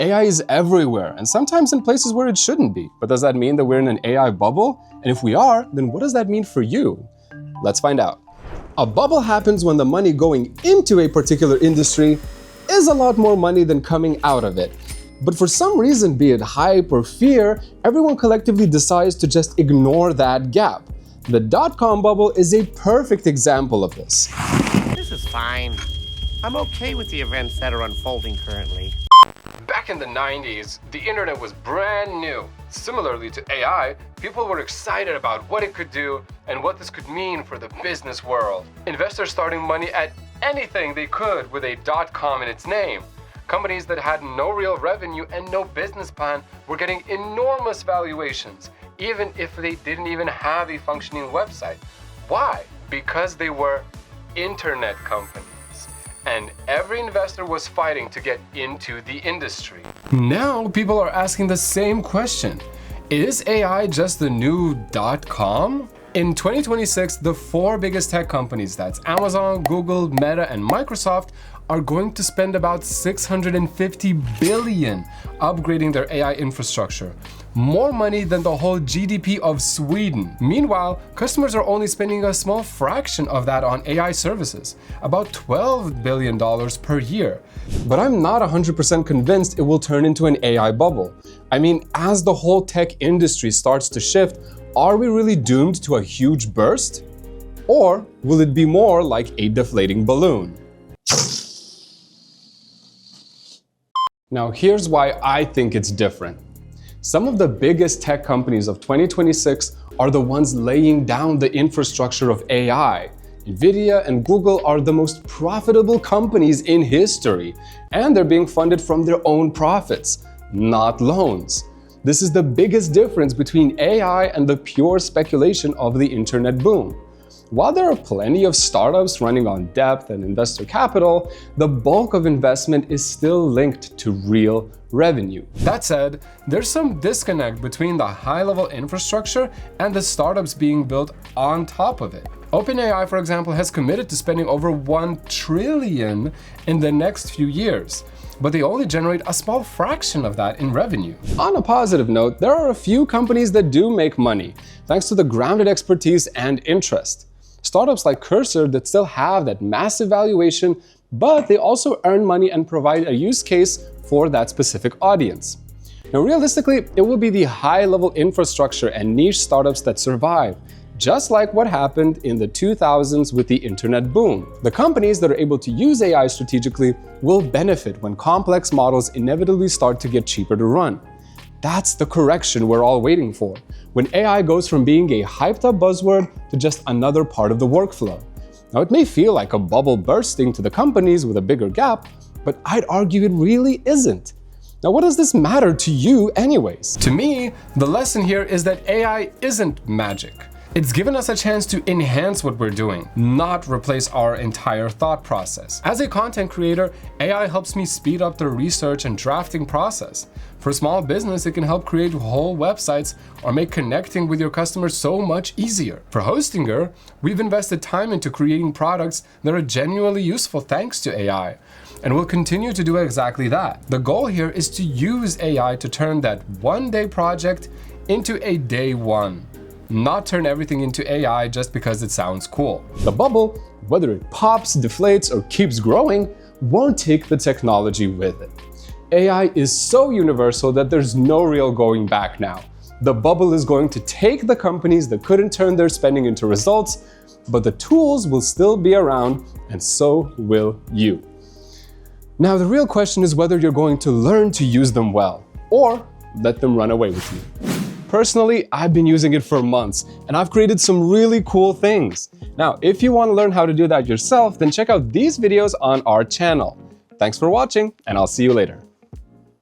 AI is everywhere, and sometimes in places where it shouldn't be. But does that mean that we're in an AI bubble? And if we are, then what does that mean for you? Let's find out. A bubble happens when the money going into a particular industry is a lot more money than coming out of it. But for some reason, be it hype or fear, everyone collectively decides to just ignore that gap. The dot-com bubble is a perfect example of this. This is fine. I'm okay with the events that are unfolding currently. Back in the 90s, the internet was brand new. Similarly to AI, people were excited about what it could do and what this could mean for the business world. Investors starting money at anything they could with a .com in its name. Companies that had no real revenue and no business plan were getting enormous valuations, even if they didn't even have a functioning website. Why? Because they were internet companies. And every investor was fighting to get into the industry. Now people are asking the same question. Is AI just the new .com? In 2026, the 4 biggest tech companies, that's Amazon, Google, Meta, and Microsoft, are going to spend about $650 billion upgrading their AI infrastructure. More money than the whole GDP of Sweden. Meanwhile, customers are only spending a small fraction of that on AI services, about $12 billion per year. But I'm not 100% convinced it will turn into an AI bubble. I mean, as the whole tech industry starts to shift, are we really doomed to a huge burst? Or will it be more like a deflating balloon? Now, here's why I think it's different. Some of the biggest tech companies of 2026 are the ones laying down the infrastructure of AI. Nvidia and Google are the most profitable companies in history, and they're being funded from their own profits, not loans. This is the biggest difference between AI and the pure speculation of the internet boom. While there are plenty of startups running on debt and investor capital, the bulk of investment is still linked to real revenue. That said, there's some disconnect between the high-level infrastructure and the startups being built on top of it. OpenAI, for example, has committed to spending over $1 trillion in the next few years, but they only generate a small fraction of that in revenue. On a positive note, there are a few companies that do make money, thanks to the grounded expertise and interest. Startups like Cursor that still have that massive valuation, but they also earn money and provide a use case for that specific audience. Now, realistically, it will be the high-level infrastructure and niche startups that survive, just like what happened in the 2000s with the internet boom. The companies that are able to use AI strategically will benefit when complex models inevitably start to get cheaper to run. That's the correction we're all waiting for, when AI goes from being a hyped-up buzzword to just another part of the workflow. Now, it may feel like a bubble bursting to the companies with a bigger gap, but I'd argue it really isn't. Now, what does this matter to you anyways? To me, the lesson here is that AI isn't magic. It's given us a chance to enhance what we're doing, not replace our entire thought process. As a content creator, AI helps me speed up the research and drafting process. For small business, it can help create whole websites or make connecting with your customers so much easier. For Hostinger, we've invested time into creating products that are genuinely useful thanks to AI, and we'll continue to do exactly that. The goal here is to use AI to turn that one-day project into a day one. Not turn everything into AI just because it sounds cool. The bubble, whether it pops, deflates, or keeps growing, won't take the technology with it. AI is so universal that there's no real going back now. The bubble is going to take the companies that couldn't turn their spending into results, but the tools will still be around, and so will you. Now, the real question is whether you're going to learn to use them well, or let them run away with you. Personally, I've been using it for months, and I've created some really cool things. Now, if you want to learn how to do that yourself, then check out these videos on our channel. Thanks for watching, and I'll see you later.